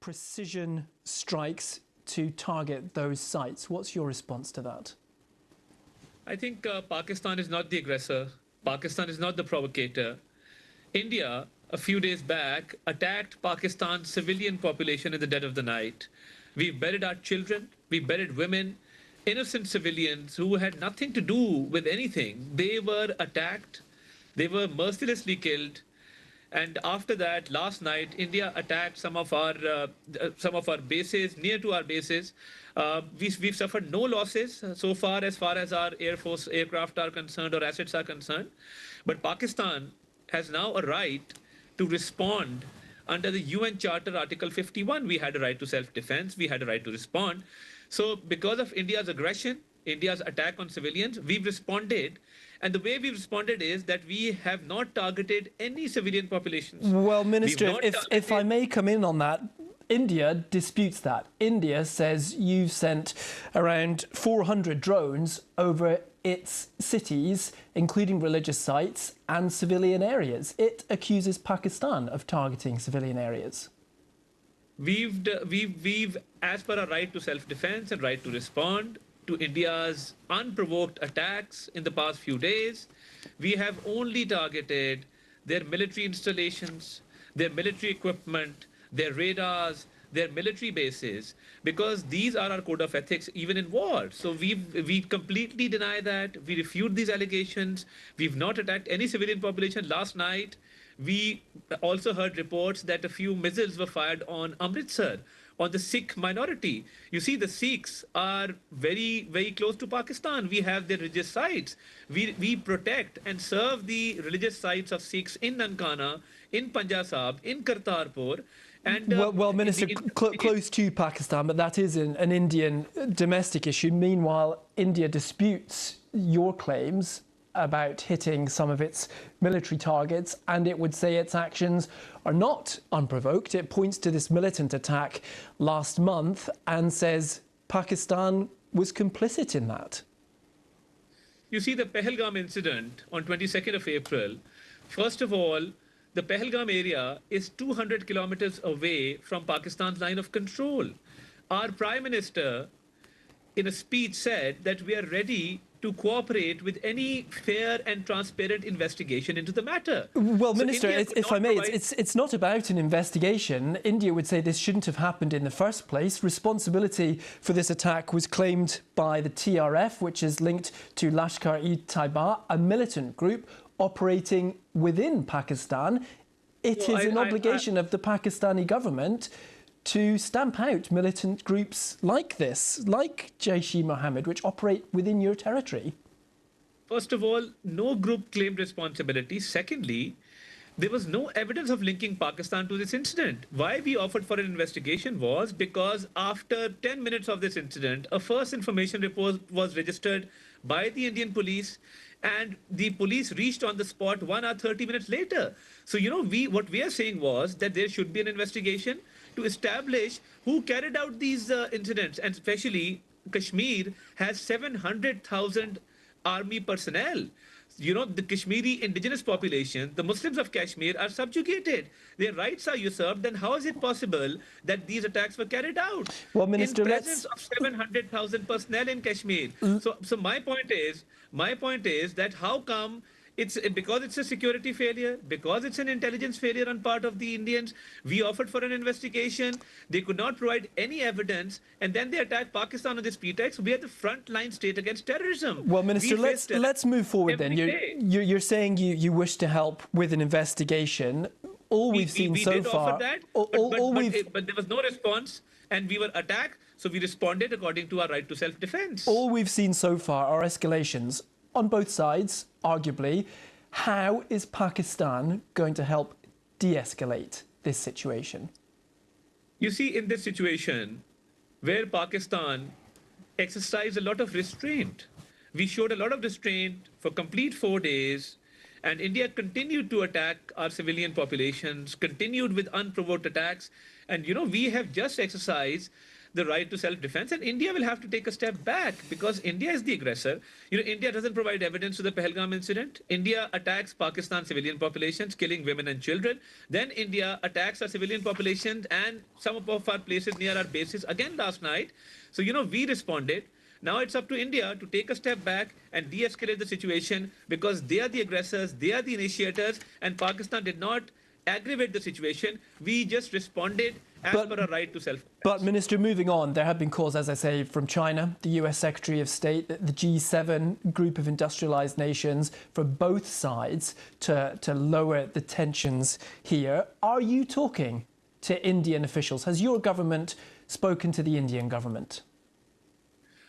precision strikes to target those sites. What's your response to that? I think Pakistan is not the aggressor. Pakistan is not the provocator. India, a few days back, attacked Pakistan's civilian population in the dead of the night. We buried our children, we buried women, innocent civilians who had nothing to do with anything. They were attacked, they were mercilessly killed. And after that, last night, India attacked some of our bases, near to our bases. We've suffered no losses so far as our Air Force aircraft are concerned or assets are concerned. But Pakistan has now a right to respond under the UN Charter Article 51. We had a right to self-defense. We had a right to respond. So because of India's aggression, India's attack on civilians, we've responded. And the way we've responded is that we have not targeted any civilian populations. Well, Minister, if I may come in on that, India disputes that. India says you've sent around 400 drones over its cities, including religious sites and civilian areas. It accuses Pakistan of targeting civilian areas. We've, as per our right to self-defense and right to respond to India's unprovoked attacks in the past few days, we have only targeted their military installations, their military equipment, their radars, their military bases, because these are our code of ethics even in war. So we completely deny that. We refute these allegations. We've not attacked any civilian population. Last night, we also heard reports that a few missiles were fired on Amritsar, on the Sikh minority. You see, the Sikhs are very, very close to Pakistan. We have their religious sites. We protect and serve the religious sites of Sikhs in Nankana, in Punjab, in Kartarpur. And, well, Minister, close to Pakistan, but that is an Indian domestic issue. Meanwhile, India disputes your claims about hitting some of its military targets, and it would say its actions are not unprovoked. It points to this militant attack last month and says Pakistan was complicit in that. You see, the Pelgam incident on 22nd of April, first of all, the Pelgam area is 200 kilometers away from Pakistan's line of control. Our Prime Minister, in a speech, said that we are ready to cooperate with any fair and transparent investigation into the matter. Well, Minister, if I may, it's not about an investigation. India would say this shouldn't have happened in the first place. Responsibility for this attack was claimed by the TRF, which is linked to Lashkar-e-Taiba, a militant group operating within Pakistan. It is an obligation of the Pakistani government to stamp out militant groups like this, like Jaish-e-Mohammed, which operate within your territory? First of all, no group claimed responsibility. Secondly, there was no evidence of linking Pakistan to this incident. Why we offered for an investigation was because after 10 minutes of this incident, a first information report was registered by the Indian police, and the police reached on the spot 1 hour 30 minutes later. So, you know, what we are saying was that there should be an investigation to establish who carried out these incidents. And especially, Kashmir has 700,000 army personnel. You know, the Kashmiri indigenous population, the Muslims of Kashmir, are subjugated. Their rights are usurped. Then how is it possible that these attacks were carried out? Well, Minister, in presence of 700,000 personnel in Kashmir. So my point is that how come because it's a security failure, because it's an intelligence failure on part of the Indians, we offered for an investigation. They could not provide any evidence, and then they attacked Pakistan on this pretext. We are the frontline state against terrorism. Well, Minister, let's move forward then. You're saying you wish to help with an investigation. All we've seen so far, but there was no response, and we were attacked. So we responded according to our right to self-defense. All we've seen so far are escalations on both sides, arguably. How is Pakistan going to help de-escalate this situation? You see, in this situation, where Pakistan exercised a lot of restraint, we showed a lot of restraint for complete 4 days, and India continued to attack our civilian populations, continued with unprovoked attacks. And, you know, we have just exercised the right to self-defense, and India will have to take a step back because India is the aggressor. India doesn't provide evidence to the Pelgam incident. India attacks Pakistan civilian populations, killing women and children. Then India attacks our civilian populations and some of our places near our bases again last night. So, we responded. Now it's up to India to take a step back and de-escalate the situation because they are the aggressors, they are the initiators, and Pakistan did not aggravate the situation. We just responded as per our right to self-defense. But, Minister, moving on, there have been calls, as I say, from China, the US Secretary of State, the G7 group of industrialized nations, from both sides to lower the tensions here. Are you talking to Indian officials? Has your government spoken to the Indian government?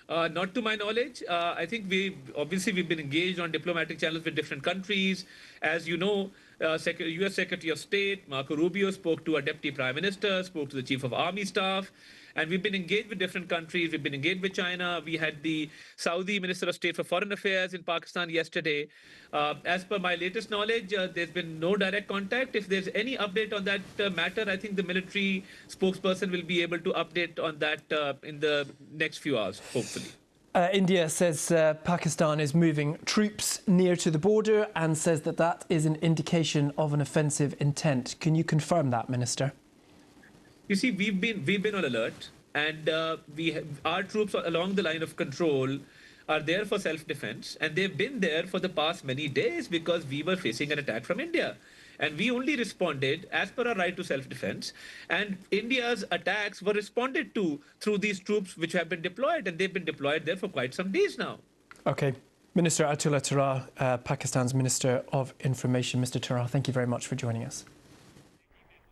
Not to my knowledge. I think we've been engaged on diplomatic channels with different countries. As you know, U.S. Secretary of State Marco Rubio spoke to our Deputy Prime Minister, spoke to the Chief of Army Staff, and we've been engaged with different countries. We've been engaged with China. We had the Saudi Minister of State for Foreign Affairs in Pakistan yesterday. As per my latest knowledge, there's been no direct contact. If there's any update on that matter, I think the military spokesperson will be able to update on that in the next few hours, hopefully. India says Pakistan is moving troops near to the border and says that is an indication of an offensive intent. Can you confirm that, Minister? You see, we've been on alert, and our troops along the line of control are there for self-defense, and they've been there for the past many days because we were facing an attack from India. And we only responded as per our right to self-defense. And India's attacks were responded to through these troops which have been deployed, and they've been deployed there for quite some days now. OK. Minister Atullah Tarar, Pakistan's Minister of Information. Mr. Tarar, thank you very much for joining us.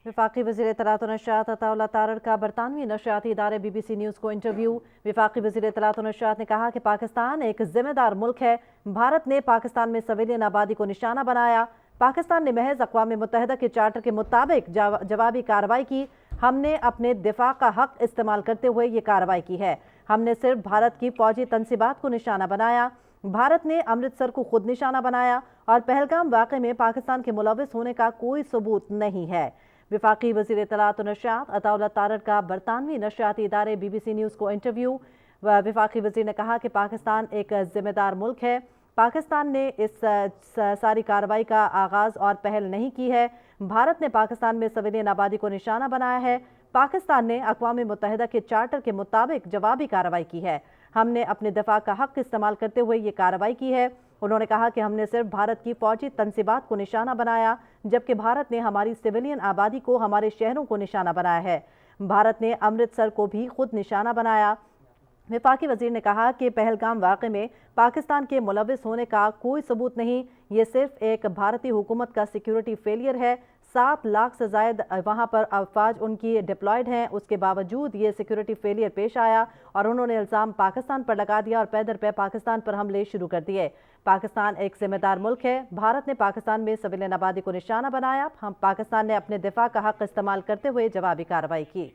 वफाकी वज़ीर इत्तलात व नशरियात अताउल्लाह तारड़ का बरतानवी नशरियाती इदारे BBC news को interview. वफाकी वज़ीर इत्तलात व नशरियात ने कहा कि पाकिस्तान एक जिम्मेदार मुल्क है। भारत ने पाकिस्तान में सिविलियन आबादी को निशाना बनाया। पाकिस्तान ने महज अक़वाम मुत्तहिदा के चार्टर के मुताबिक जवाबी कार्रवाई की। हमने अपने दिफा का हक इस्तेमाल करते हुए ये कार्रवाई की है। हमने सिर्फ भारत की फौजी तनसीबात को निशाना बनाया। भारत ने अमृतसर को खुद निशाना बनाया और पहलगाम वाक़े में पाकिस्तान के मुलव्विस होने का कोई सबूत नहीं है। वफाकी वज़ीर इत्तलात व नशरियात अताउल्लाह तारड़ का बरतानवी नशरियाती इदारे BBC न्यूज़ को इंटरव्यू। वफाकी वज़ीर ने कहा कि पाकिस्तान एक ज़िम्मेदार मुल्क है। पाकिस्तान ने इस सारी कार्रवाई का आगाज़ और पहल नहीं की है। भारत ने पाकिस्तान में सिविलियन आबादी को निशाना बनाया है। पाकिस्तान ने अक़वाम मुत्तहिदा के चार्टर के मुताबिक जवाबी कार्रवाई की है। हमने अपने दिफा का हक इस्तेमाल करते हुए ये कार्रवाई की है। उन्होंने कहा कि हमने सिर्फ भारत की फौजी तनसीबात को निशाना बनाया, जबकि भारत ने हमारी सिविलियन आबादी को, हमारे शहरों को निशाना बनाया है। भारत ने अमृतसर को भी खुद निशाना बनाया। वफाकी वज़ीर ने कहा कि पहलगाम वाक़े में पाकिस्तान के मुलव्विस होने का कोई सबूत नहीं, ये सिर्फ एक भारतीय हुकूमत का सिक्योरिटी फेलियर है। 7 लाख से ज़ायद वहाँ पर अफवाज उनकी डिप्लॉयड हैं, उसके बावजूद ये सिक्योरिटी फेलियर पेश आया और उन्होंने इल्ज़ाम पाकिस्तान पर लगा दिया और पैदर पे पाकिस्तान पर हमले शुरू कर दिए। पाकिस्तान एक ज़िम्मेदार मुल्क है। भारत ने पाकिस्तान में सिविलियन आबादी को निशाना बनाया। पाकिस्तान ने अपने दिफा का हक इस्तेमाल करते हुए जवाबी कार्रवाई की।